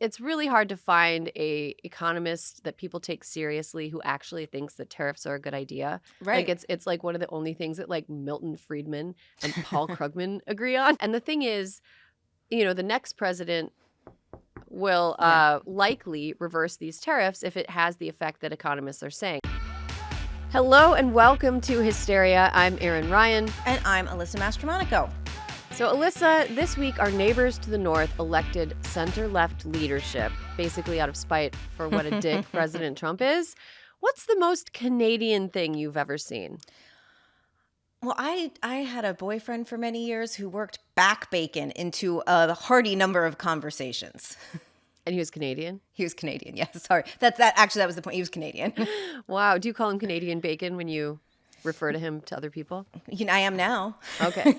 It's really hard to find a economist that people take seriously who actually thinks that tariffs are a good idea. Right. Like it's like one of the only things that like Milton Friedman and Paul Krugman agree on. And the thing is, the next president will likely reverse these tariffs if it has the effect that economists are saying. Hello and welcome to Hysteria. I'm Erin Ryan. And I'm Alyssa Mastromonaco. So, Alyssa, this week our neighbors to the north elected center-left leadership, basically out of spite for what a dick President Trump is. What's the most Canadian thing you've ever seen? Well, I had a boyfriend for many years who worked back bacon into a hearty number of conversations. And he was Canadian? He was Canadian, yes. Sorry. That was the point. He was Canadian. Wow. Do you call him Canadian bacon when you refer to him to other people? I am now. Okay.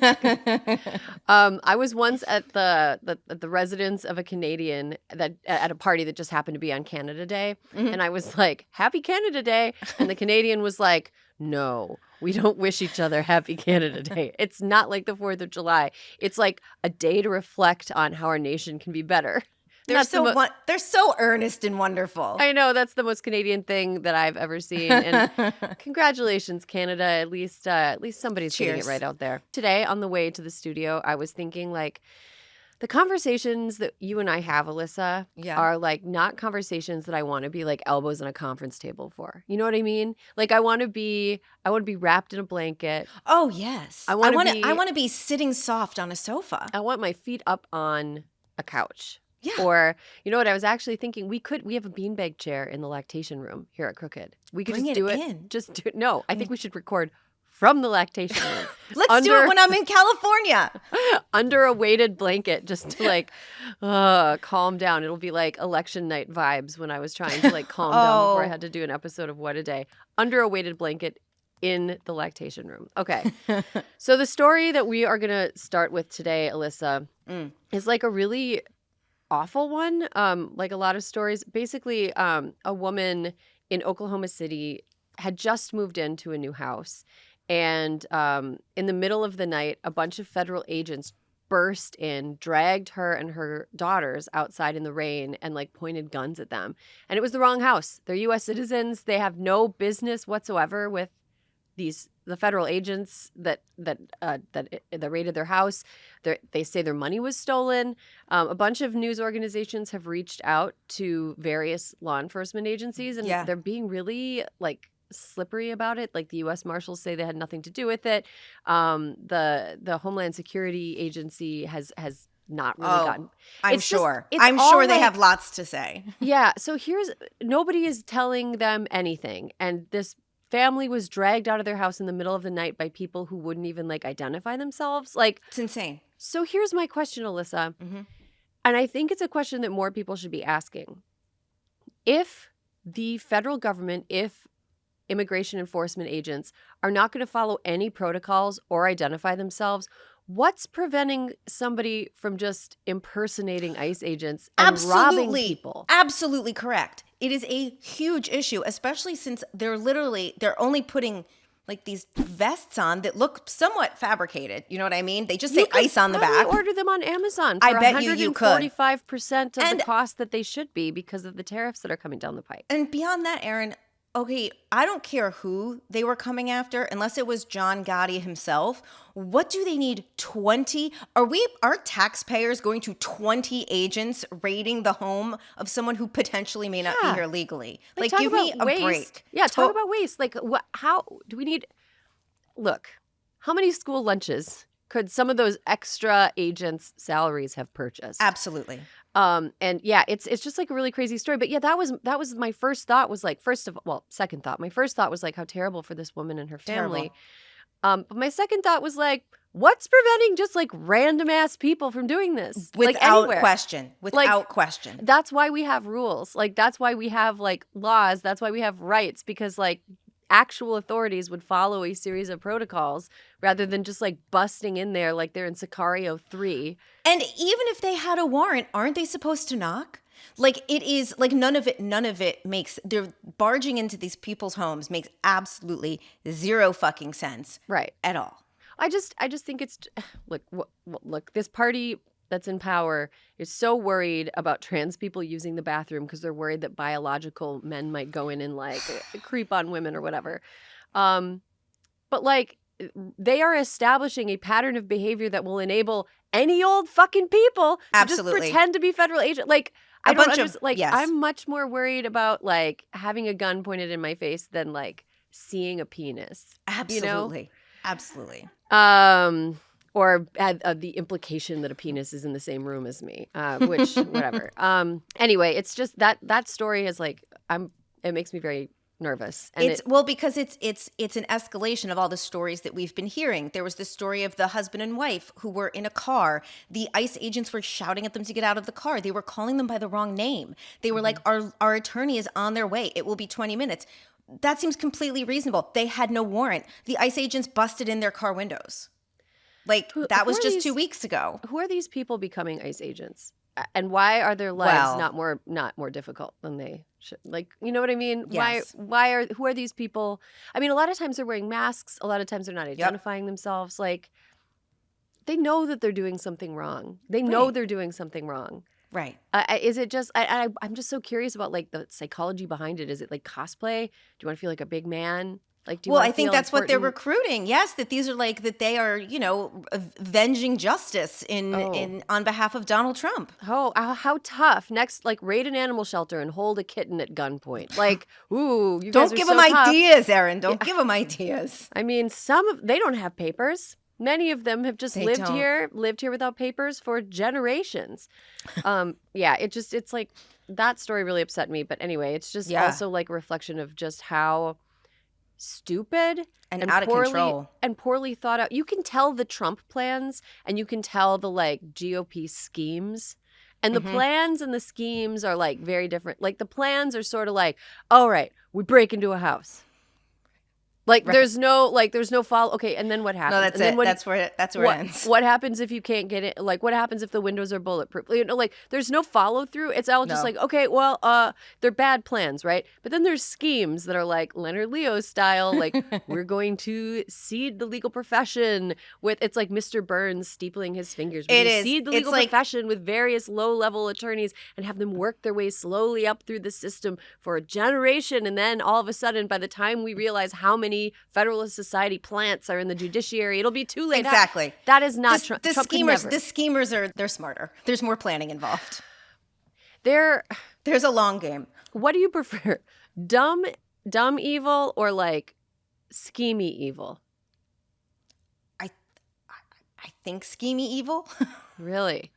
I was once at the residence of a Canadian at a party that just happened to be on Canada Day. Mm-hmm. And I was like, Happy Canada Day. And the Canadian was like, no, we don't wish each other Happy Canada Day. It's not like the 4th of July. It's like a day to reflect on how our nation can be better. They're so earnest and wonderful. I know, that's the most Canadian thing that I've ever seen. And congratulations, Canada. At least somebody's getting it right out there. Today, on the way to the studio, I was thinking like the conversations that you and I have, Alyssa, are like not conversations that I want to be like elbows on a conference table for. You know what I mean? Like I want to be wrapped in a blanket. Oh yes. I want to be sitting soft on a sofa. I want my feet up on a couch. Yeah. Or, you know what, I was actually thinking we have a beanbag chair in the lactation room here at Crooked. We could Bring just do it it. In. Just do it. No, I think we should record from the lactation room. Let's do it when I'm in California. Under a weighted blanket just to like calm down. It'll be like election night vibes when I was trying to like calm down before I had to do an episode of What a Day. Under a weighted blanket in the lactation room. Okay. So the story that we are going to start with today, Alyssa, is like a really awful one, like a lot of stories. Basically, a woman in Oklahoma City had just moved into a new house, and in the middle of the night, a bunch of federal agents burst in, dragged her and her daughters outside in the rain, and like pointed guns at them. And it was the wrong house. They're U.S. citizens. They have no business whatsoever with the federal agents that raided their house. They say their money was stolen. A bunch of news organizations have reached out to various law enforcement agencies, and they're being really like slippery about it. Like the U.S. Marshals say they had nothing to do with it. The Homeland Security Agency has not really gotten. I'm sure they have lots to say. Yeah. So nobody is telling them anything, and this family was dragged out of their house in the middle of the night by people who wouldn't even like identify themselves. Like, it's insane. So here's my question, Alyssa. Mm-hmm. And I think it's a question that more people should be asking. If the federal government, if immigration enforcement agents are not going to follow any protocols or identify themselves, what's preventing somebody from just impersonating ICE agents and robbing people? Absolutely correct. It is a huge issue, especially since they're only putting like these vests on that look somewhat fabricated. You know what I mean? They just say ICE on the back. You could order them on Amazon for I bet you could. 145% of the cost that they should be because of the tariffs that are coming down the pike. And beyond that, Erin, okay, I don't care who they were coming after, unless it was John Gotti himself. What do they need 20? Are taxpayers going to 20 agents raiding the home of someone who potentially may not be here legally? Like give me a break. Yeah, talk about waste. Like how do we need, look, how many school lunches could some of those extra agents' salaries have purchased? Absolutely. And yeah, it's just like a really crazy story. But yeah, that was my first thought was like, second thought. My first thought was like how terrible for this woman and her family. But my second thought was like, what's preventing just like random ass people from doing this? Without question. Without question. That's why we have rules. Like that's why we have like laws. That's why we have rights, because like actual authorities would follow a series of protocols rather than just like busting in there like they're in Sicario 3. And even if they had a warrant, aren't they supposed to knock? Like it is like none of it makes, they're barging into these people's homes makes absolutely zero fucking sense. Right. At all. I just think it's, look, this party that's in power is so worried about trans people using the bathroom because they're worried that biological men might go in and like creep on women or whatever. But like they are establishing a pattern of behavior that will enable any old fucking people to just pretend to be federal agent. Like I don't understand. Like I'm much more worried about like having a gun pointed in my face than like seeing a penis. Absolutely. You know? Absolutely. Or the implication that a penis is in the same room as me, which whatever. Anyway, it's just that story is like it makes me very nervous. And because it's an escalation of all the stories that we've been hearing. There was the story of the husband and wife who were in a car. The ICE agents were shouting at them to get out of the car. They were calling them by the wrong name. They were like, our attorney is on their way. It will be 20 minutes. That seems completely reasonable. They had no warrant. The ICE agents busted in their car windows. Like, that was just 2 weeks ago. Who are these people becoming ICE agents? And why are their lives not more difficult than they should? Like, you know what I mean? Yes. Who are these people? I mean, a lot of times they're wearing masks. A lot of times they're not identifying themselves. Like, they know that they're doing something wrong. They know they're doing something wrong. Right. Is it just, I'm just so curious about like the psychology behind it. Is it like cosplay? Do you want to feel like a big man? Like, do you I think that's what they're recruiting. Yes, that these are like that they are, avenging justice on behalf of Donald Trump. Oh, how tough! Next, like raid an animal shelter and hold a kitten at gunpoint. Like, ooh, you guys don't give them ideas, Erin. Don't give them ideas. I mean, they don't have papers. Many of them have just lived here without papers for generations. It's like that story really upset me. But anyway, it's just also like a reflection of just how stupid and out of control and poorly thought out. You can tell the Trump plans and you can tell the like GOP schemes, and the plans and the schemes are like very different. Like the plans are sort of like, all right, we break into a house. Like there's no follow. Okay, and then what happens? No, that's and it. That's where it ends. What happens if you can't get it? Like what happens if the windows are bulletproof? Like there's no follow through. It's all just like, okay, well, they're bad plans, right? But then there's schemes that are like Leonard Leo style, like we're going to seed the legal profession with. It's like Mr. Burns steepling his fingers. Seed the legal profession with various low level attorneys and have them work their way slowly up through the system for a generation, and then all of a sudden, by the time we realize how many Federalist Society plants are in the judiciary, it'll be too late. Exactly. That is not Trump. The schemers they're smarter. There's more planning involved. There's a long game. What do you prefer? Dumb evil or like schemy evil? I think schemy evil. Really?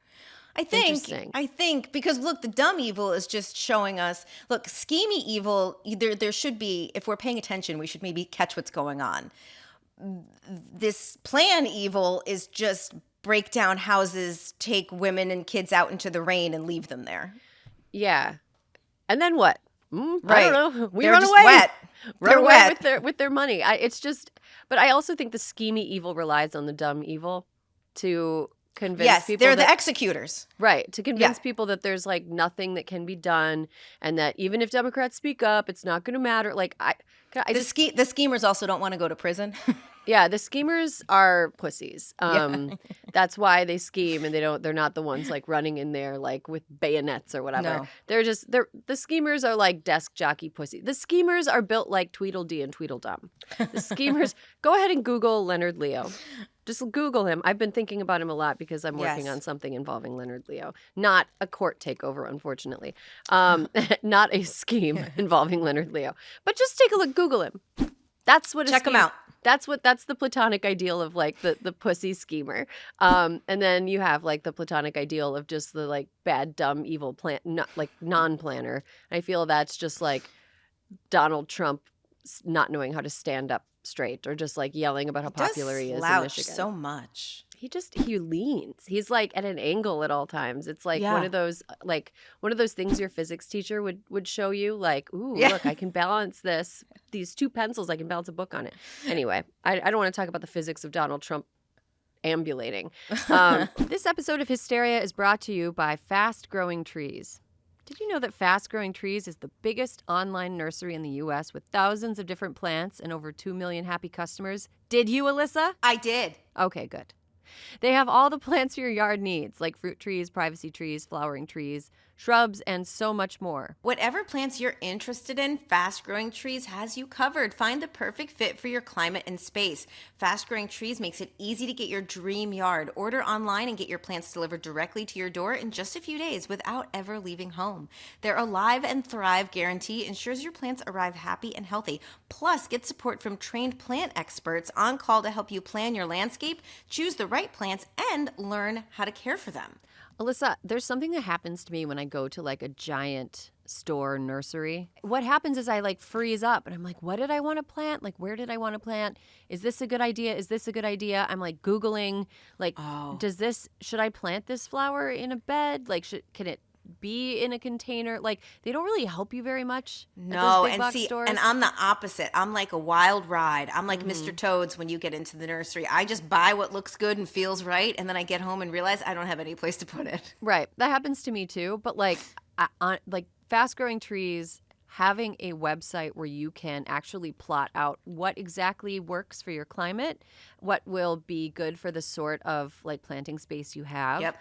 I think because look, the dumb evil is just showing us, look, schemy evil, there should be, if we're paying attention, we should maybe catch what's going on. This plan evil is just break down houses, take women and kids out into the rain and leave them there. Yeah. And then what? Right. I don't know. They're just wet. Run away with their money. But I also think the schemy evil relies on the dumb evil to convince people. They're the executors. Right. To convince people that there's like nothing that can be done and that even if Democrats speak up, it's not going to matter. Like the schemers also don't want to go to prison. Yeah, the schemers are pussies. That's why they scheme, and they're not the ones like running in there like with bayonets or whatever. No. The schemers are like desk jockey pussy. The schemers are built like Tweedledee and Tweedledum. The schemers, go ahead and Google Leonard Leo. Just Google him. I've been thinking about him a lot because I'm working on something involving Leonard Leo. Not a court takeover, unfortunately. Not a scheme involving Leonard Leo. But just take a look. Google him. That's what. Check him out. That's the platonic ideal of like the pussy schemer. And then you have like the platonic ideal of just the like bad, dumb, evil non-planner. I feel that's just like Donald Trump not knowing how to stand up straight or just like yelling about how popular he is in Michigan. So much. He leans. He's like at an angle at all times. It's like one of those things your physics teacher would show you. Like, ooh, look, I can balance these two pencils. I can balance a book on it. Anyway, I don't want to talk about the physics of Donald Trump ambulating. This episode of Hysteria is brought to you by Fast Growing Trees. Did you know that Fast Growing Trees is the biggest online nursery in the U.S. with thousands of different plants and over 2 million happy customers? Did you, Alyssa? I did. Okay, good. They have all the plants your yard needs, like fruit trees, privacy trees, flowering trees, shrubs, and so much more. Whatever plants you're interested in, Fast Growing Trees has you covered. Find the perfect fit for your climate and space. Fast Growing Trees makes it easy to get your dream yard. Order online and get your plants delivered directly to your door in just a few days without ever leaving home. Their Alive and Thrive guarantee ensures your plants arrive happy and healthy. Plus, get support from trained plant experts on call to help you plan your landscape, choose the right plants, and learn how to care for them. Alyssa, there's something that happens to me when I go to like a giant store nursery. What happens is I like freeze up and I'm like, what did I want to plant? Like, where did I want to plant? Is this a good idea? Is this a good idea? I'm like Googling, like, should I plant this flower in a bed? Like, can it be in a container? Like, they don't really help you very much. No, at those big box stores. And I'm the opposite. I'm like a wild ride. I'm like Mr. Toads when you get into the nursery. I just buy what looks good and feels right, and then I get home and realize I don't have any place to put it. Right. That happens to me too. But like, like Fast Growing Trees, having a website where you can actually plot out what exactly works for your climate, what will be good for the sort of like planting space you have. Yep.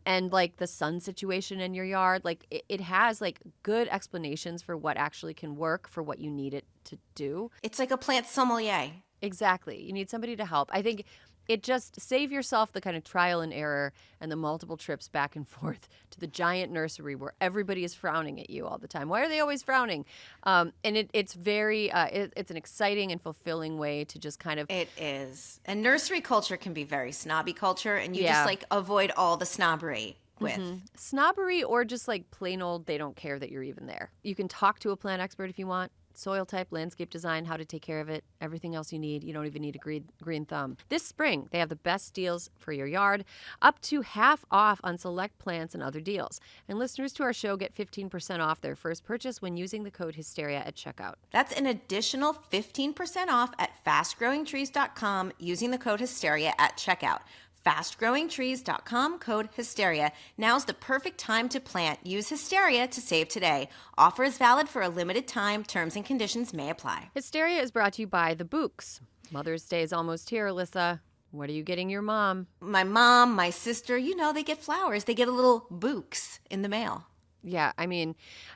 And like the sun situation in your yard, like it has like good explanations for what actually can work for what you need it to do. It's like a plant sommelier. Exactly. You need somebody to help. I think it just save yourself the kind of trial and error and the multiple trips back and forth to the giant nursery where everybody is frowning at you all the time. Why are they always frowning? And it's very, it's an exciting and fulfilling way to just kind of. It is. And nursery culture can be very snobby culture, and you just like avoid all the snobbery with. Snobbery or just like plain old, they don't care that you're even there. You can talk to a plant expert if you want. Soil type, landscape design, how to take care of it, everything else you need. You don't even need a green thumb. This spring, they have the best deals for your yard, up to half off on select plants and other deals. And listeners to our show get 15% off their first purchase when using the code Hysteria at checkout. That's an additional 15% off at fastgrowingtrees.com using the code Hysteria at checkout. fastgrowingtrees.com, code Hysteria. Now's the perfect time to plant. Use Hysteria to save today. Offer is valid for a limited time. Terms and conditions may apply. Hysteria is brought to you by the Books. Mother's Day is almost here, Alyssa. What are you getting your mom? My mom, my sister, they get flowers. They get a little bouquet in the mail. Yeah, I mean,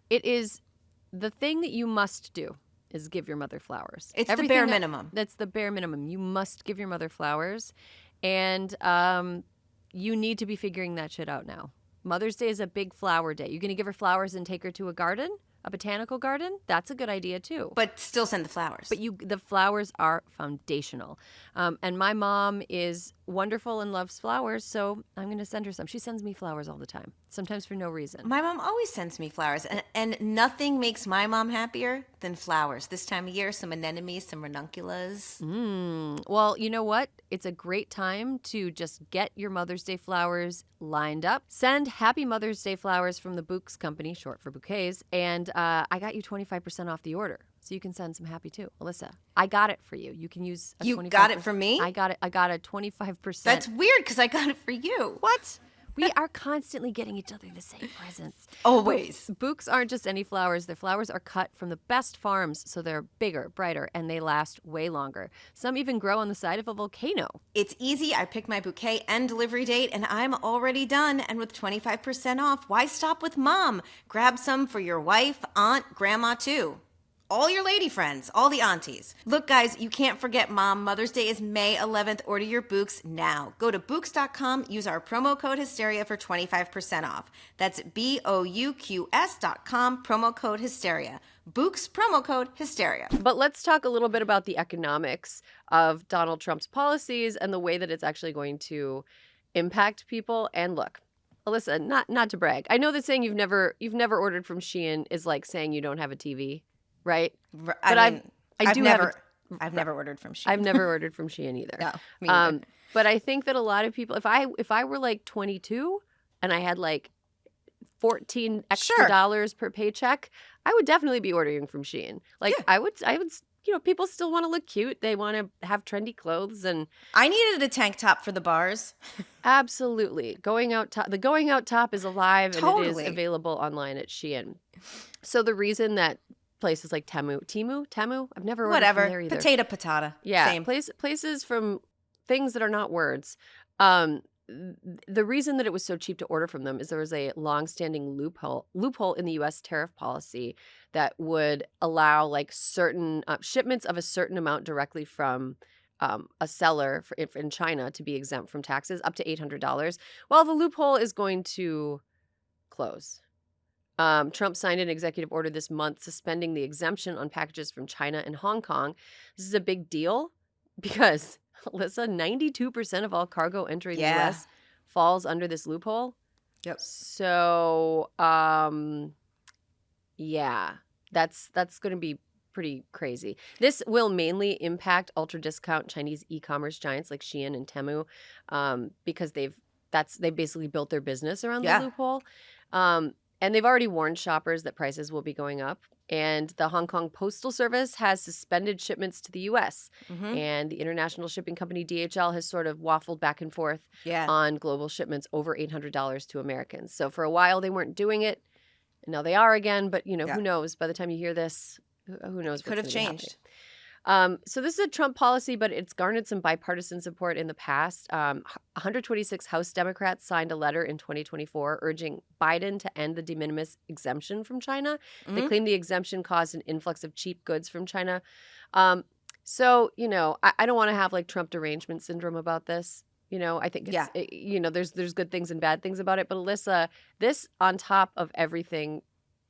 it is the thing that you must do is give your mother flowers. It's the bare minimum. That's the bare minimum. You must give your mother flowers. And you need to be figuring that shit out now. Mother's Day is a big flower day. You're going to give her flowers and take her to a garden, a botanical garden? That's a good idea, too. But still send the flowers. But the flowers are foundational. And my mom is wonderful and loves flowers, so I'm going to send her some. She sends me flowers all the time, sometimes for no reason. My mom always sends me flowers, and nothing makes my mom happier than flowers. This time of year, some anemones, some ranunculus. Well, you know what? It's a great time to just get your Mother's Day flowers lined up. Send Happy Mother's Day flowers from the Bouquets Company, short for bouquets, and I got you 25% off the order. So you can send some happy too. Alyssa, I got it for you. You can use a 25%. You got it for me? I got a 25%. That's weird because I got it for you. What? We are constantly getting each other the same presents. Always. Bouquets aren't just any flowers. Their flowers are cut from the best farms, so they're bigger, brighter, and they last way longer. Some even grow on the side of a volcano. It's easy. I pick my bouquet and delivery date, and I'm already done. And with 25% off, why stop with mom? Grab some for your wife, aunt, grandma, too. All your lady friends, all the aunties. Look, guys, you can't forget Mom. Mother's Day is May 11th. Order your bouquets now. Go to Bouquets.com. Use our promo code Hysteria for 25% off. That's BOUQS.com, promo code Hysteria. Bouquets, promo code Hysteria. But let's talk a little bit about the economics of Donald Trump's policies and the way that it's actually going to impact people. And look, Alyssa, not to brag, I know that saying you've never ordered from Shein is like saying you don't have a TV. Right? But I've never ordered from Shein. I've never ordered from Shein either. No, me neither. But I think that a lot of people, if I were like 22 and I had like $14 extra dollars per paycheck, I would definitely be ordering from Shein. Like I would, people still want to look cute. They want to have trendy clothes, and I needed a tank top for the bars. Absolutely. The going out top is alive and it is available online at Shein. So the reason that places like Temu, I've never ordered from there either. Potato. Yeah, same. Places from things that are not words Um, the reason that it was so cheap to order from them is there was a long-standing loophole in the U.S. tariff policy that would allow like certain shipments of a certain amount directly from a seller in China to be exempt from taxes up to $800. Well, the loophole is going to close. Trump signed an executive order this month suspending the exemption on packages from China and Hong Kong. This is a big deal because, Alyssa, 92% of all cargo entering the U.S. falls under this loophole. Yep. So, yeah, that's going to be pretty crazy. This will mainly impact ultra discount Chinese e-commerce giants like Shein and Temu, because they've basically built their business around the loophole. And they've already warned shoppers that prices will be going up. And the Hong Kong Postal Service has suspended shipments to the U.S. And the international shipping company DHL has sort of waffled back and forth on global shipments over $800 to Americans. So for a while they weren't doing it. And now they are again. But, who knows? By the time you hear this, who knows? Could have changed. So this is a Trump policy, but it's garnered some bipartisan support in the past. 126 House Democrats signed a letter in 2024 urging Biden to end the de minimis exemption from China. They claim the exemption caused an influx of cheap goods from China. So, I don't want to have like Trump derangement syndrome about this. I think it's, there's good things and bad things about it. But Alyssa, this on top of everything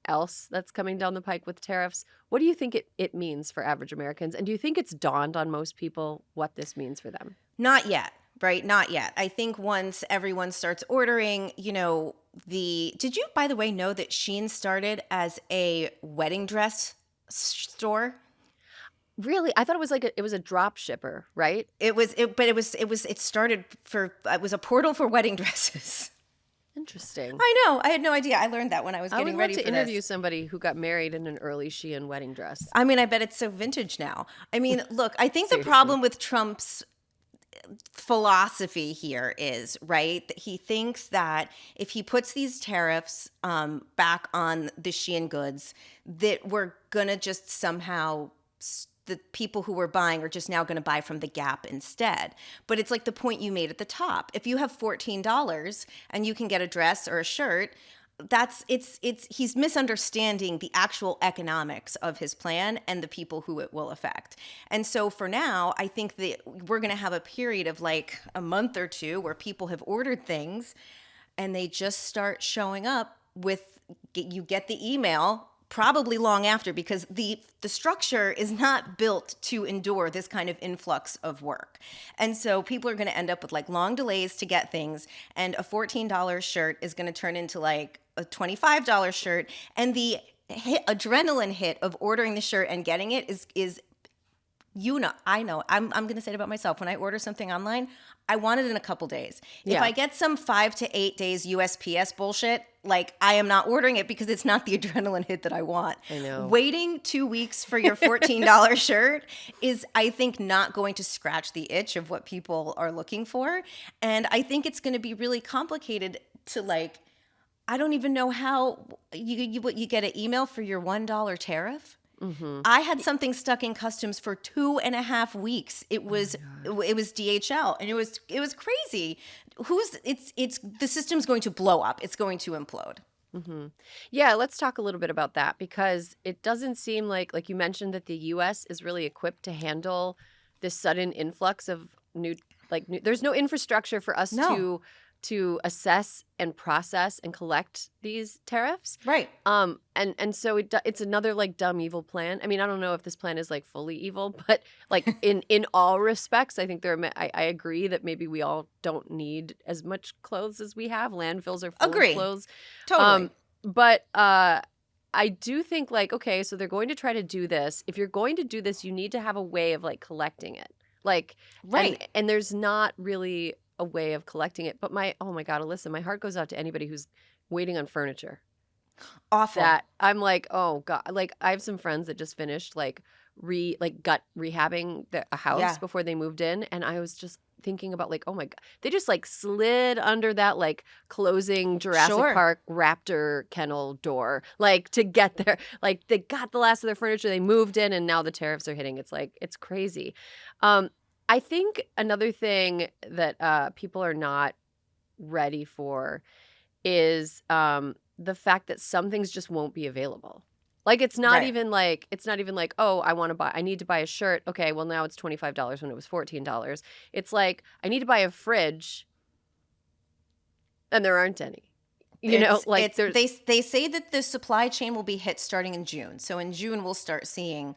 else that's coming down the pike with tariffs, what do you think it means for average Americans? And do you think it's dawned on most people what this means for them? Not yet, right? Not yet. I think once everyone starts ordering, did you, by the way, know that Shein started as a wedding dress store? Really? I thought it was it was a drop shipper, right? It started it was a portal for wedding dresses. Interesting. I know. I had no idea. I learned that when I was getting ready for this. I would love to interview somebody who got married in an early Shein wedding dress. I mean, I bet it's so vintage now. I mean, look, I think the problem with Trump's philosophy here is, right, that he thinks that if he puts these tariffs back on the Shein goods, that we're going to just somehow the people who were buying are just now going to buy from the Gap instead. But it's like the point you made at the top. If you have $14 and you can get a dress or a shirt, he's misunderstanding the actual economics of his plan and the people who it will affect. And so for now, I think that we're going to have a period of like a month or two where people have ordered things and they just start showing up you get the email probably long after, because the structure is not built to endure this kind of influx of work. And so people are going to end up with like long delays to get things, and a $14 shirt is going to turn into like a $25 shirt, and the adrenaline hit of ordering the shirt and getting it is I know. I'm going to say it about myself. When I order something online, I want it in a couple days. If I get some 5 to 8 days USPS bullshit, like I am not ordering it because it's not the adrenaline hit that I want. I know. Waiting 2 weeks for your $14 shirt is, I think, not going to scratch the itch of what people are looking for. And I think it's going to be really complicated to like, I don't even know how you get an email for your $1 tariff. Mm-hmm. I had something stuck in customs for 2.5 weeks. It was DHL, and it was crazy. It's the system's going to blow up. It's going to implode. Mm-hmm. Yeah, let's talk a little bit about that, because it doesn't seem like you mentioned that the U.S. is really equipped to handle this sudden influx of new. There's no infrastructure for us to assess and process and collect these tariffs. Right. And so it's another like dumb evil plan. I mean, I don't know if this plan is like fully evil, but like in all respects, I think I agree that maybe we all don't need as much clothes as we have. Landfills are full of clothes. Totally. But I do think like, okay, so they're going to try to do this. If you're going to do this, you need to have a way of like collecting it. Like, right. And there's not really a way of collecting it. But oh my God, Alyssa, my heart goes out to anybody who's waiting on furniture. Awful. That I'm like, oh God, like I have some friends that just finished gut rehabbing a house before they moved in, and I was just thinking about like, oh my God, they just like slid under that like closing Jurassic Park raptor kennel door, like to get there. Like they got the last of their furniture, they moved in, and now the tariffs are hitting. It's like, it's crazy. I think another thing that people are not ready for is the fact that some things just won't be available. Like it's not Right. even like oh, I need to buy a shirt. Okay, well now it's $25 when it was $14. It's like I need to buy a fridge and there aren't any. Like there's They say that the supply chain will be hit starting in June. So in June we'll start seeing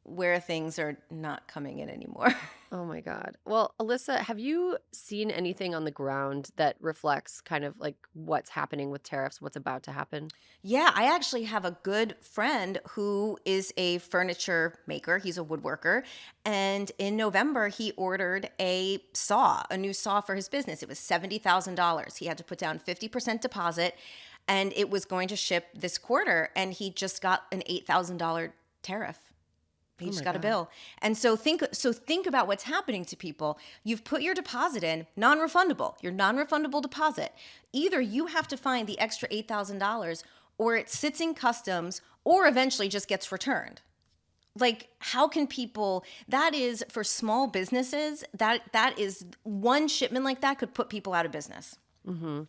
where things are not coming in anymore. Oh my God. Well, Alyssa, have you seen anything on the ground that reflects kind of like what's happening with tariffs, what's about to happen? Yeah, I actually have a good friend who is a furniture maker. He's a woodworker. And in November, he ordered a new saw for his business. It was $70,000. He had to put down 50% deposit and it was going to ship this quarter. And he just got an $8,000 tariff. He just got a bill. And so think about what's happening to people. You've put your deposit in, non-refundable, your non-refundable deposit. Either you have to find the extra $8,000 or it sits in customs or eventually just gets returned. Like, how can people, that is for small businesses, that is one shipment like that could put people out of business. Mm-hmm.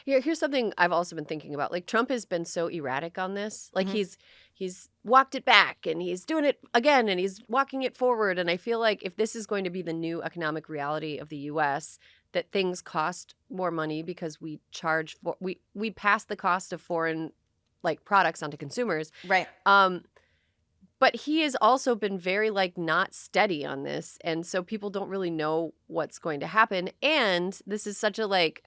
Here's something I've also been thinking about. Like Trump has been so erratic on this. Like he's walked it back and he's doing it again and he's walking it forward. And I feel like if this is going to be the new economic reality of the US, that things cost more money because we charge for we pass the cost of foreign like products onto consumers. Right. But he has also been very like not steady on this. And so people don't really know what's going to happen. And this is such a like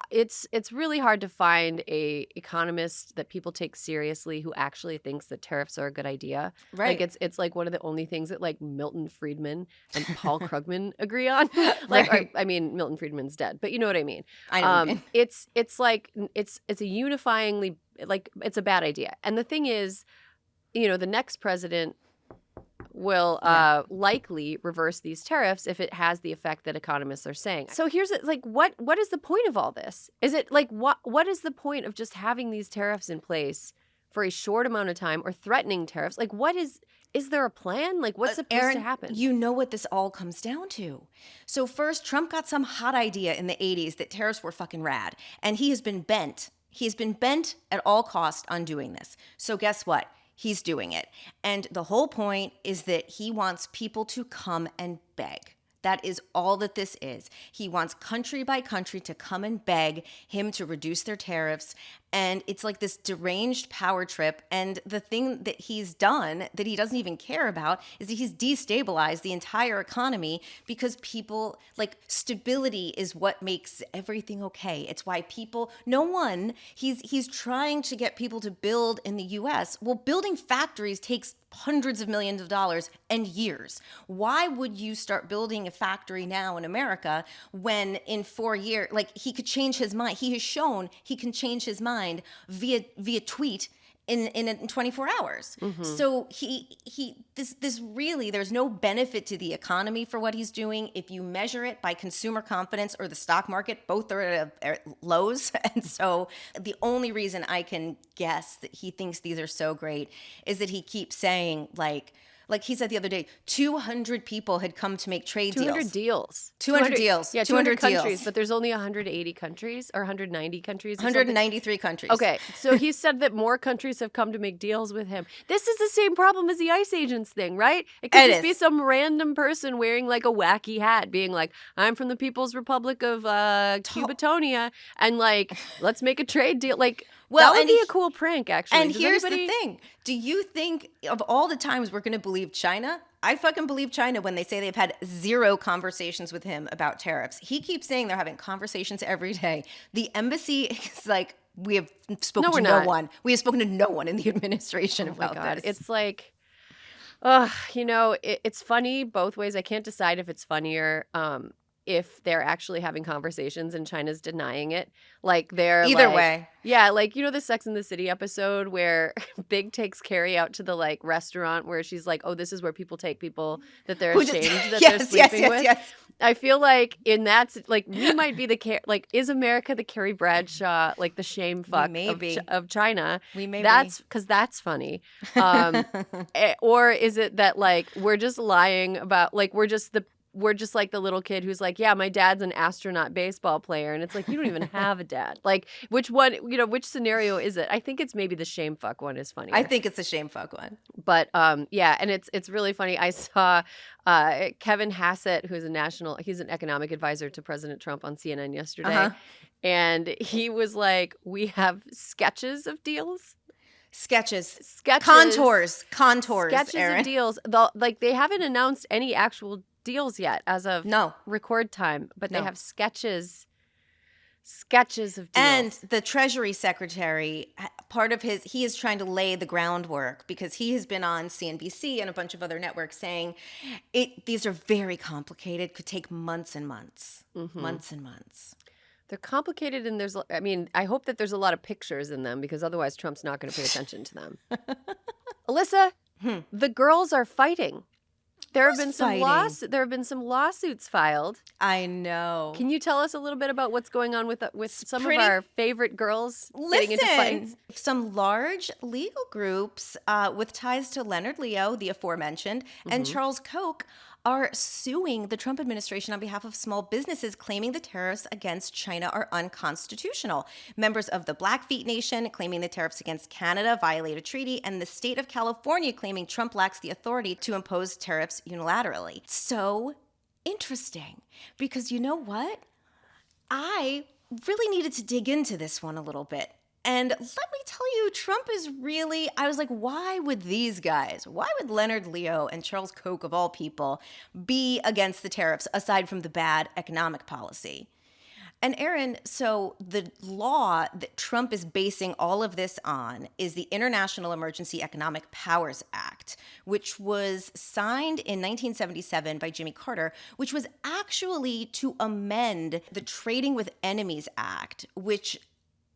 it's really hard to find a economist that people take seriously who actually thinks that tariffs are a good idea. Right. Like it's like one of the only things that like Milton Friedman and Paul Krugman agree on. Right. I mean, Milton Friedman's dead, but you know what I mean. I know what you mean. It's like it's a unifyingly like it's a bad idea. And the thing is, the next president will likely reverse these tariffs if it has the effect that economists are saying. So here's it, like what is the point of all this? Is it like what is the point of just having these tariffs in place for a short amount of time or threatening tariffs? Like what is there a plan? Like what's supposed Erin, to happen? you know what this all comes down to. So first, Trump got some hot idea in the 80s that tariffs were fucking rad. And he has been bent. He's been bent at all costs on doing this. So guess what? He's doing it. And the whole point is that he wants people to come and beg. That is all that this is. He wants country by country to come and beg him to reduce their tariffs. And it's like this deranged power trip. And the thing that he's done that he doesn't even care about is that he's destabilized the entire economy because people, like, stability is what makes everything okay. It's why he's trying to get people to build in the US. Well, building factories takes hundreds of millions of dollars and years. Why would you start building a factory now in America when in 4 years, like, he could change his mind? He has shown he can change his mind via tweet in 24 hours. Mm-hmm. So this really, there's no benefit to the economy for what he's doing. If you measure it by consumer confidence or the stock market, both are at lows. And so the only reason I can guess that he thinks these are so great is that he keeps saying, like he said the other day, 200 people had come to make trade 200 deals. 200 deals. Yeah, 200 countries, deals. but there's only 180 countries or 190 countries. 193 countries. Okay, so he said that more countries have come to make deals with him. This is the same problem as the ICE agents thing, right? It could just be some random person wearing like a wacky hat being like, I'm from the People's Republic of Cubatonia, and like, let's make a trade deal. Like, well, that would be a cool prank, actually. And here's the thing. Do you think of all the times we're going to believe China? I fucking believe China when they say they've had 0 conversations with him about tariffs. He keeps saying they're having conversations every day. The embassy is like, we have spoken to no one. We have spoken to no one in the administration about this. It's like, it's funny both ways. I can't decide if it's funnier if they're actually having conversations and China's denying it. Like they're Either like, way. Yeah, like the Sex and the City episode where Big takes Carrie out to the like restaurant where she's like, oh, this is where people take people that they're ashamed that they're sleeping with. Yes. I feel like in that, like, we might be like, is America the Carrie Bradshaw, like the shame fuck of China? We may That's because that's funny. Or is it that like we're just lying about, like, we're just like the little kid who's like, yeah, my dad's an astronaut baseball player. And it's like, you don't even have a dad. Like, which one, which scenario is it? I think it's maybe the shame fuck one is funnier. I think it's the shame fuck one. But yeah, and it's really funny. I saw Kevin Hassett, who's he's an economic advisor to President Trump on CNN yesterday. Uh-huh. And he was like, we have sketches of deals. Sketches. Contours, Sketches, Erin. of deals. Like, they haven't announced any actual deals yet as of record time, but they have sketches of deals. And the Treasury Secretary, he is trying to lay the groundwork because he has been on CNBC and a bunch of other networks saying these are very complicated, could take months and months, months and months. They're complicated, and I hope that there's a lot of pictures in them because otherwise Trump's not going to pay attention to them. Alyssa, the girls are fighting. There have been some lawsuits filed. I know. Can you tell us a little bit about what's going on with some of our favorite girls getting into fights? Some large legal groups with ties to Leonard Leo, the aforementioned, and Charles Koch are suing the Trump administration on behalf of small businesses, claiming the tariffs against China are unconstitutional. Members of the Blackfeet Nation claiming the tariffs against Canada violate a treaty, and the state of California claiming Trump lacks the authority to impose tariffs unilaterally. So interesting, because you know what? I really needed to dig into this one a little bit. And let me tell you, Trump is really, I was like, why would these guys, why would Leonard Leo and Charles Koch, of all people, be against the tariffs aside from the bad economic policy? And Erin, so the law that Trump is basing all of this on is the International Emergency Economic Powers Act, which was signed in 1977 by Jimmy Carter, which was actually to amend the Trading with Enemies Act, which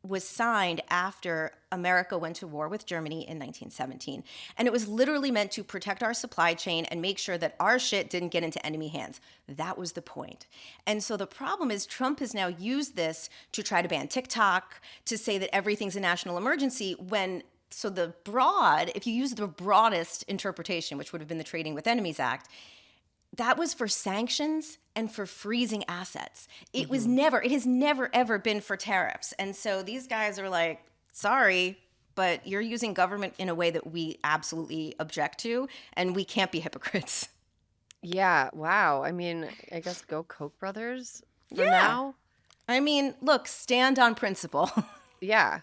was signed after America went to war with Germany in 1917. And it was literally meant to protect our supply chain and make sure that our shit didn't get into enemy hands. That was the point. And so the problem is Trump has now used this to try to ban TikTok, to say that everything's a national emergency if you use the broadest interpretation, which would have been the Trading with Enemies Act, that was for sanctions and for freezing assets. It has never, ever been for tariffs. And so these guys are like, sorry, but you're using government in a way that we absolutely object to, and we can't be hypocrites. Yeah, wow. I mean, I guess go Koch brothers for now. I mean, look, stand on principle. Yeah.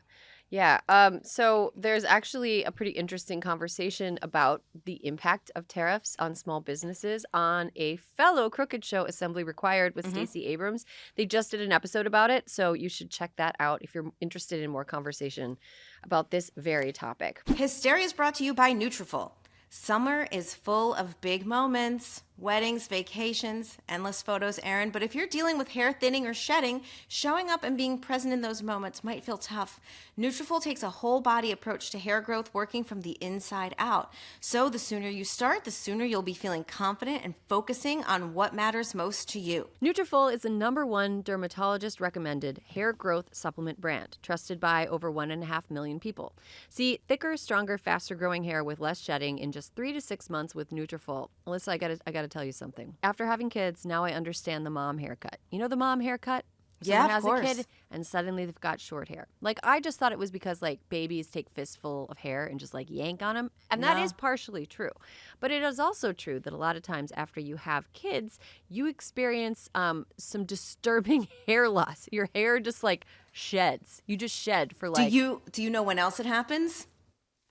Yeah. So there's actually a pretty interesting conversation about the impact of tariffs on small businesses on a fellow Crooked Show, Assembly Required, with Stacey Abrams. They just did an episode about it, so you should check that out if you're interested in more conversation about this very topic. Hysteria is brought to you by Nutrafol. Summer is full of big moments, weddings, vacations, endless photos, Erin. But if you're dealing with hair thinning or shedding, showing up and being present in those moments might feel tough. Nutrafol takes a whole body approach to hair growth, working from the inside out. So the sooner you start, the sooner you'll be feeling confident and focusing on what matters most to you. Nutrafol is the #1 dermatologist-recommended hair growth supplement brand, trusted by over 1.5 million people. See thicker, stronger, faster-growing hair with less shedding in just 3 to 6 months with Nutrafol. Alyssa, I gotta tell you something. After having kids, now I understand the mom haircut. You know the mom haircut? Someone has a kid and suddenly they've got short hair. Like, I just thought it was because like babies take fistful of hair and just like yank on them. And that is partially true. But it is also true that a lot of times after you have kids, you experience some disturbing hair loss. Your hair just like sheds. You just shed for like... Do you know when else it happens?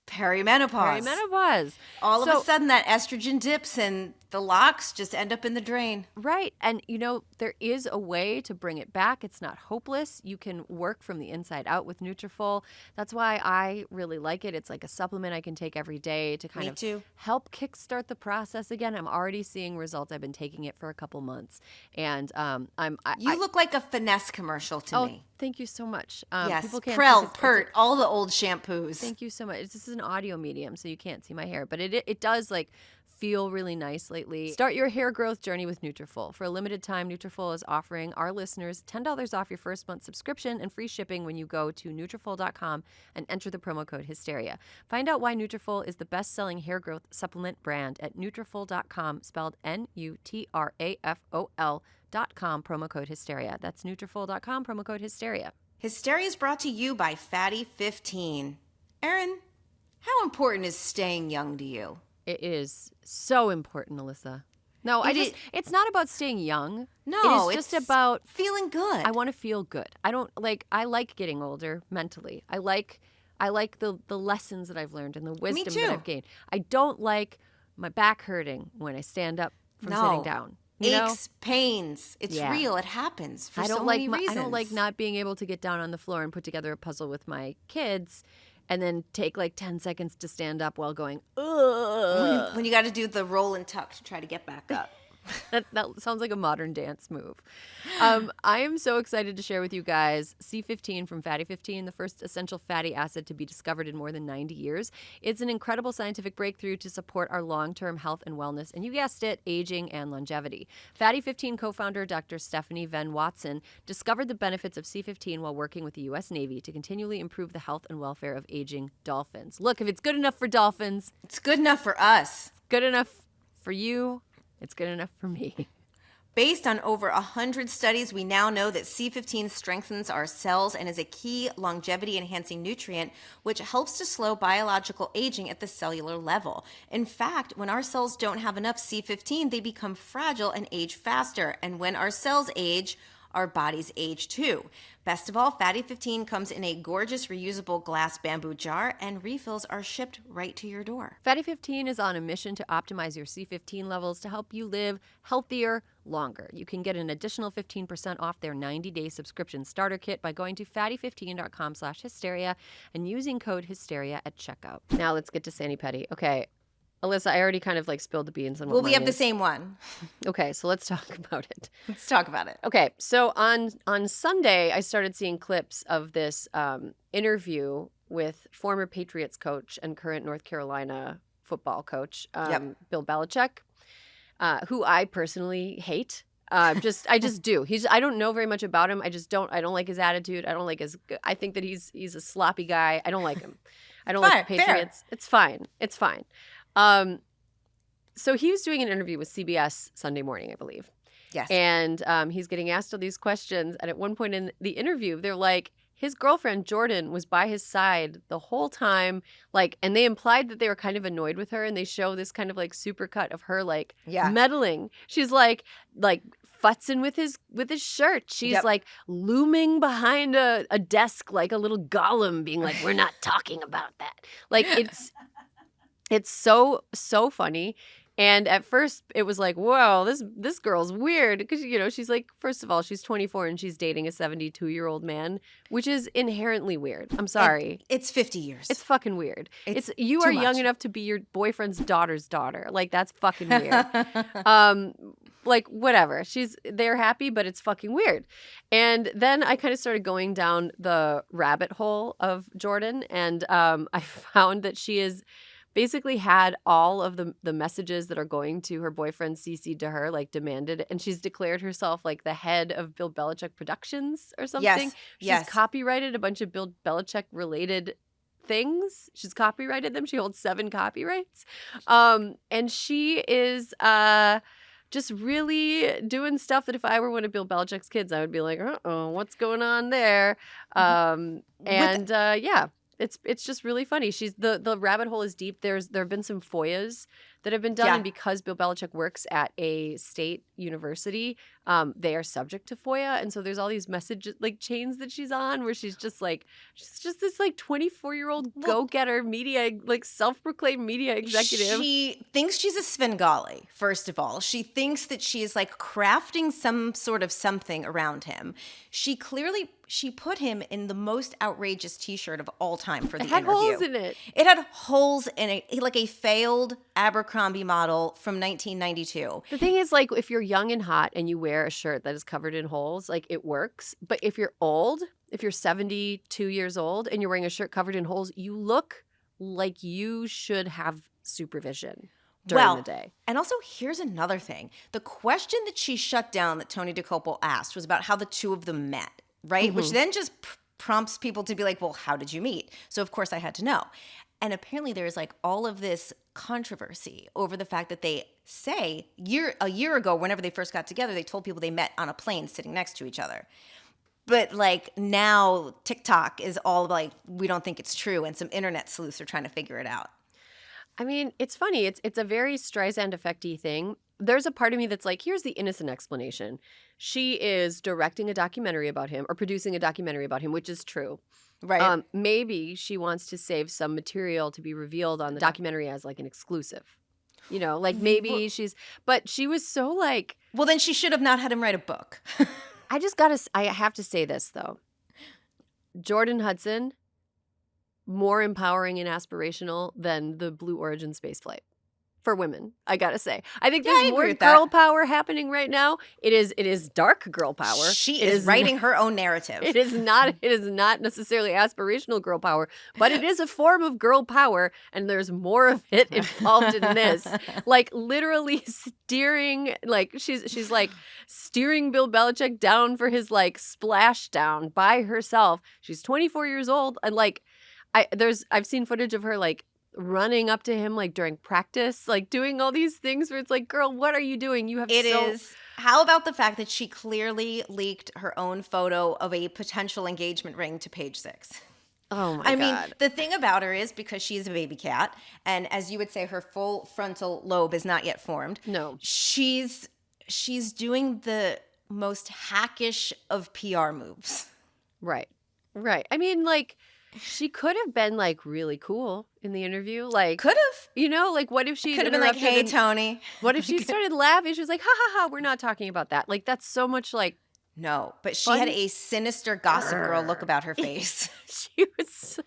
Perimenopause. Perimenopause. All of a sudden that estrogen dips and The locks just end up in the drain. Right. And, there is a way to bring it back. It's not hopeless. You can work from the inside out with Nutrafol. That's why I really like it. It's like a supplement I can take every day to kind of help kickstart the process again. I'm already seeing results. I've been taking it for a couple months. And you look like a Finesse commercial to me. Thank you so much. Yes, people can't Prel, Pert, all the old shampoos. Thank you so much. This is an audio medium, so you can't see my hair. But it does, feel really nice lately. Start your hair growth journey with Nutrafol. For a limited time, Nutrafol is offering our listeners $10 off your first month subscription and free shipping when you go to Nutrafol.com and enter the promo code Hysteria. Find out why Nutrafol is the best-selling hair growth supplement brand at Nutrafol.com, spelled Nutrafol.com, promo code Hysteria. That's Nutrafol.com, promo code Hysteria. Hysteria is brought to you by Fatty 15. Erin, how important is staying young to you? It is so important, Alyssa. No, it's not about staying young. No, it's just about feeling good. I want to feel good. I like getting older mentally. I like the lessons that I've learned and the wisdom that I've gained. I don't like my back hurting when I stand up from sitting down. Aches, pains. It's real. It happens for so many reasons. I don't like not being able to get down on the floor and put together a puzzle with my kids and then take 10 seconds to stand up while going, ugh. When you got to do the roll and tuck to try to get back up. That sounds like a modern dance move. I am so excited to share with you guys C15 from Fatty 15, the first essential fatty acid to be discovered in more than 90 years. It's an incredible scientific breakthrough to support our long-term health and wellness, and you guessed it, aging and longevity. Fatty 15 co-founder Dr. Stephanie Venn Watson discovered the benefits of C15 while working with the U.S. Navy to continually improve the health and welfare of aging dolphins. Look, if it's good enough for dolphins, it's good enough for us. Good enough for you. It's good enough for me. Based on over 100 studies, we now know that C15 strengthens our cells and is a key longevity-enhancing nutrient, which helps to slow biological aging at the cellular level. In fact, when our cells don't have enough C15, they become fragile and age faster. And when our cells age, our bodies age too. Best of all, Fatty 15 comes in a gorgeous reusable glass bamboo jar, and refills are shipped right to your door. Fatty 15 is on a mission to optimize your C15 levels to help you live healthier longer. You can get an additional 15% off their 90-day subscription starter kit by going to fatty15.com/hysteria and using code hysteria at checkout. Now let's get to Sani Petty. Okay. Alyssa, I already kind of spilled the beans on what we have the same one. Okay, so let's talk about it. Let's talk about it. Okay, so on Sunday, I started seeing clips of this interview with former Patriots coach and current North Carolina football coach, Bill Belichick, who I personally hate. I just do. I don't know very much about him. I don't like his attitude. I don't like I think that he's a sloppy guy. I don't like him. I don't like the Patriots. Fair. It's fine. So he was doing an interview with CBS Sunday morning, I believe. Yes. And he's getting asked all these questions. And at one point in the interview, they're like, his girlfriend, Jordan, was by his side the whole time. And they implied that they were kind of annoyed with her. And they show this kind of super cut of her meddling. She's futzing with his shirt. She's looming behind a desk like a little golem, being like, we're not talking about that. It's so funny. And at first it was like, whoa, this girl's weird. Because, she's first of all, she's 24 and she's dating a 72-year-old man, which is inherently weird. I'm sorry. It's 50 years. It's fucking weird. You are young enough to be your boyfriend's daughter's daughter. That's fucking weird. Whatever. They're happy, but it's fucking weird. And then I kind of started going down the rabbit hole of Jordan. And I found that she is basically had all of the messages that are going to her boyfriend CC'd to her, demanded, and she's declared herself the head of Bill Belichick Productions or something. She's copyrighted a bunch of Bill Belichick related things. She's copyrighted them. She holds 7 copyrights. And she is just really doing stuff that if I were one of Bill Belichick's kids, I would be like, uh-oh, what's going on there? It's just really funny. She's the rabbit hole is deep. There have been some FOIAs that have been done. Yeah. And because Bill Belichick works at a state university, they are subject to FOIA. And so there's all these message like chains that she's on where she's just this like 24-year-old go-getter media, like self-proclaimed media executive. She thinks she's a Svengali, first of all. She thinks that she's like crafting some sort of something around him. She put him in the most outrageous t-shirt of all time for the interview. It had holes in it. It had holes in it, like a failed Abercrombie model from 1992. The thing is, like, if you're young and hot and you wear a shirt that is covered in holes, like, it works. But if you're old, if you're 72 years old and you're wearing a shirt covered in holes, you look like you should have supervision during the day. And also, here's another thing. The question that she shut down that Tony DeCopel asked was about how the two of them met, right? Which then just prompts people to be like, well, how did you meet? So, of course, I had to know. And apparently there's like all of this controversy over the fact that they say a year ago, whenever they first got together, they told people they met on a plane sitting next to each other. But like now TikTok is all like, we don't think it's true. And some internet sleuths are trying to figure it out. I mean, it's funny. It's a very Streisand effect-y thing. There's a part of me that's like, here's the innocent explanation. She is directing a documentary about him or producing a documentary about him, which is true. Right. Maybe she wants to save some material to be revealed on the documentary as like an exclusive. You know, like maybe but she was so like. Well, then she should have not had him write a book. I have to say this though. Jordan Hudson, more empowering and aspirational than the Blue Origin spaceflight. For women, I gotta say. I think there's more girl power happening right now. It is dark girl power. She is writing her own narrative. It is not necessarily aspirational girl power, but it is a form of girl power, and there's more of it involved in this. Like literally steering, like she's like steering Bill Belichick down for his like splashdown by herself. She's 24 years old, and like I've seen footage of her like running up to him like during practice, like doing all these things where it's like, girl, what are you doing? You have How about the fact that she clearly leaked her own photo of a potential engagement ring to Page Six? Oh my God. I mean, the thing about her is because she's a baby cat, and as you would say, her full frontal lobe is not yet formed. No. She's doing the most hackish of PR moves. Right. I mean, like, she could have been like really cool in the interview. Like, could have. You know, like what if she could have been like, hey, Tony. What if she started laughing? She was like, ha ha ha, we're not talking about that. Like, that's so much like. No, but she had a sinister Gossip Girl look about her face. She was so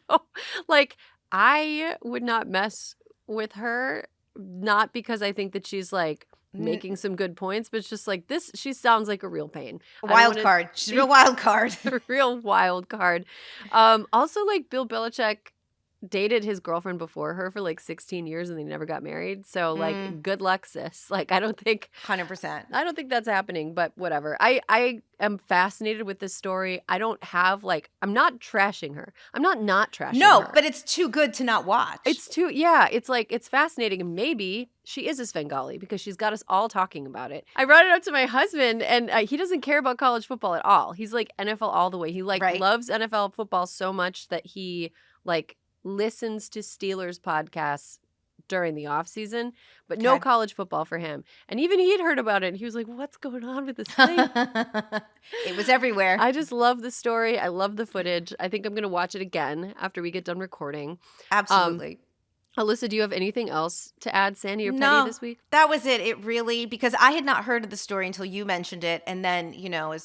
like, I would not mess with her, not because I think that she's like making some good points, but it's just like this, she sounds like a real pain. Wild card. She's a real wild card. A real wild card. Also, like Bill Belichick dated his girlfriend before her for like 16 years and they never got married. So like good luck, sis. Like I don't think 100%. I don't think that's happening, but whatever. I am fascinated with this story. I don't have like I'm not trashing her. I'm not trashing her. No, but it's too good to not watch. It's like it's fascinating, and maybe she is a Svengali because she's got us all talking about it. I brought it up to my husband, and he doesn't care about college football at all. He's like NFL all the way. He like loves NFL football so much that he like listens to Steelers podcasts during the off season, but no college football for him. And even he had heard about it, and he was like, "What's going on with this thing?" It was everywhere. I just love the story. I love the footage. I think I'm going to watch it again after we get done recording. Absolutely. Alyssa, do you have anything else to add, Sandy or Petty, this week? That was it. It really, because I had not heard of the story until you mentioned it, and then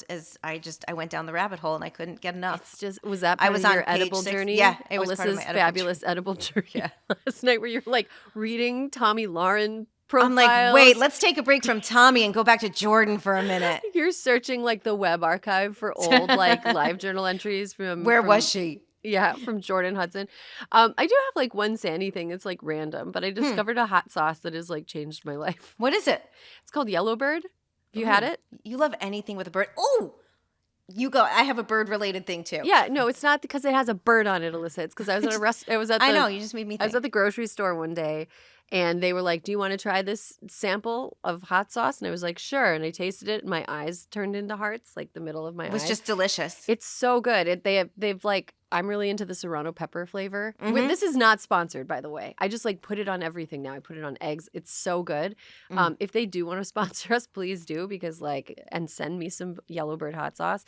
as I went down the rabbit hole and I couldn't get enough. It's just was that part of your edible journey? Yeah, it was part of Alyssa's my edible fabulous journey. edible journey last night, where you're like reading Tommy Lauren profiles. I'm like, wait, let's take a break from Tommy and go back to Jordan for a minute. You're searching like the web archive for old like live journal entries from where was she? Yeah, from Jordan Hudson. I do have like one Sandy thing that's like random, but I discovered a hot sauce that has like changed my life. What is it? It's called Yellowbird. Have you had it? You love anything with a bird. Oh, you go. I have a bird related thing too. Yeah, no, it's not because it has a bird on it, Alyssa. It's because I was at I was at the, I know, you just made me think. I was at the grocery store one day, And they were like, do you want to try this sample of hot sauce? And I was like, sure. And I tasted it and my eyes turned into hearts, like the middle of my It was eyes. just delicious. It's so good. They've like, I'm really into the serrano pepper flavor. Mhm. This is not sponsored, by the way. I just like put it on everything now. I put it on eggs. It's so good. If they do want to sponsor us, please do, because and send me some Yellowbird hot sauce.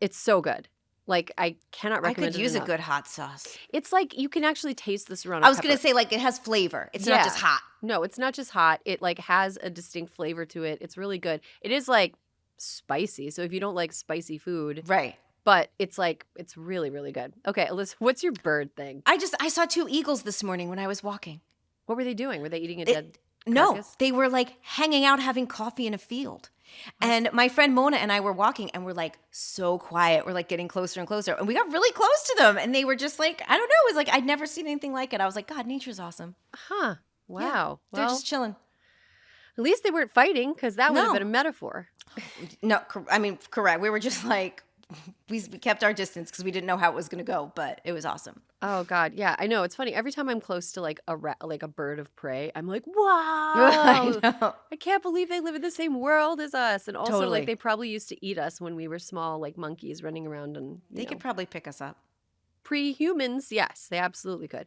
It's so good. Like, I cannot recommend it I could use enough. a good hot sauce. It's like you can actually taste the serrano I was pepper. going to say, like, it has flavor. It's not just hot. No, it's not just hot. It like has a distinct flavor to it. It's really good. It is like spicy. So if you don't like spicy food, Right. but it's like, it's really, really good. Okay, Alyssa, what's your bird thing? I saw 2 eagles this morning when I was walking. What were they doing? Were they eating a dead No, carcass? they were like hanging out having coffee in a field. And my friend Mona and I were walking and we're like so quiet. We're like getting closer and closer. And we got really close to them. And they were just like, I don't know. It was like, I'd never seen anything like it. I was like, God, nature's awesome. Huh. Wow. Yeah, they're Well, just chilling. at least they weren't fighting, because that would have No. been a metaphor. No, I mean, correct. We were just like, we kept our distance because we didn't know how it was going to go, but it was awesome. Oh God, yeah, I know. It's funny. Every time I'm close to like a bird of prey, I'm like, wow, I know. I can't believe they live in the same world as us. And also, Totally. like, they probably used to eat us when we were small, like monkeys running around and They could probably pick us up. pre-humans. Yes, they absolutely could.